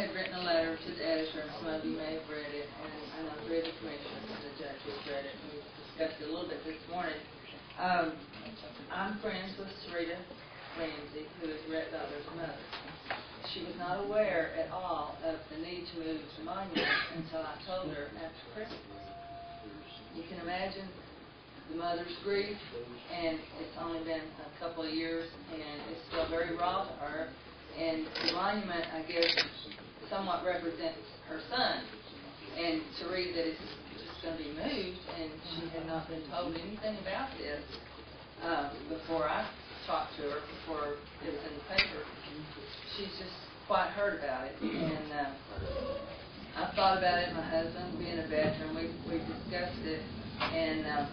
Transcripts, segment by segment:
had written a letter to the editor, and some of you may have read it, and I know three of the commissioners and the judges read it, and we discussed it a little bit this morning. I'm friends with Sarita Ramsey, who is Rhett Butler's mother. She was not aware at all of the need to move the monument until I told her after Christmas. You can imagine the mother's grief, and it's only been a couple of years, and it's still very raw to her. And the monument, I guess, somewhat represents her son. And to read that it's just going to be moved, and she had not been told anything about this before I talked to her, before it was in the paper, she's just quite hurt about it. And I've thought about it. My husband, being a veteran, we discussed it, and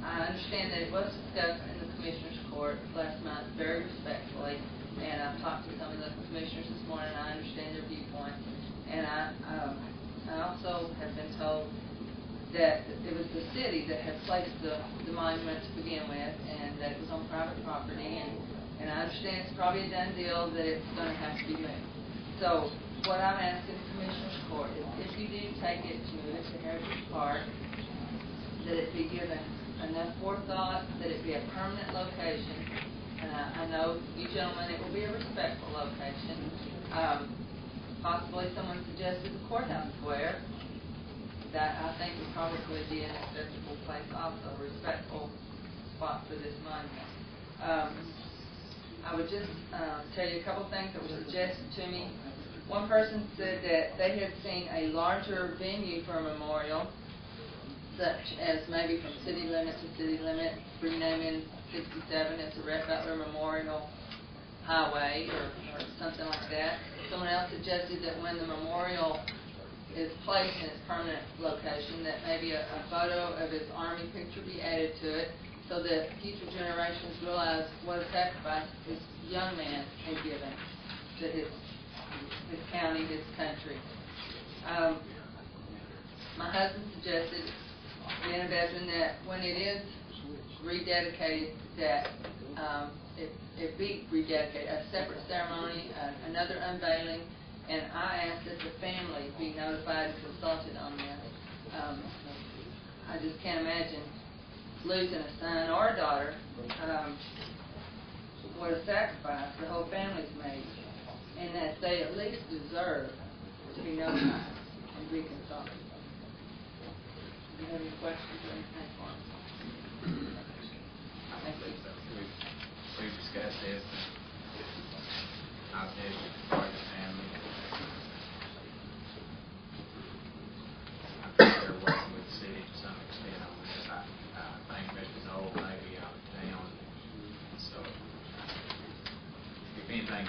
I understand that it was discussed in the Commissioners Court last month very respectfully, and I've talked to some of the commissioners this morning, and I understand their viewpoint. And I also have been told that it was the city that had placed the monument to begin with, and that it was on private property, and I understand it's probably a done deal that it's going to have to be moved. So what I'm asking the Commissioners Court is, if you do take it to move it to Heritage Park, that it be given enough forethought, that it be a permanent location. I know you gentlemen, it will be a respectful location. Possibly someone suggested the courthouse square. That I think would probably be an acceptable place also, a respectful spot for this monument. I would just tell you a couple things that were suggested to me. One person said that they had seen a larger venue for a memorial, such as maybe from city limit to city limit, renaming 67 as the Rhett Butler Memorial Highway or something like that. Someone else suggested that when the memorial is placed in its permanent location, that maybe a photo of his Army picture be added to it, so that future generations realize what a sacrifice this young man had given to his county, his country. My husband suggested, being a veteran, that when it is rededicated, that it be rededicated, a separate ceremony, another unveiling. And I asked that the family be notified and consulted on this. I just can't imagine losing a son or a daughter. What a sacrifice the whole family's made. And that they at least deserve to be notified and be consulted. Do you have any questions or anything for us? Thank you. We've discussed this. I've had part of the family. I think they're working with the city to some extent on this. I think Mr. Knoll may be out of town. So, if anything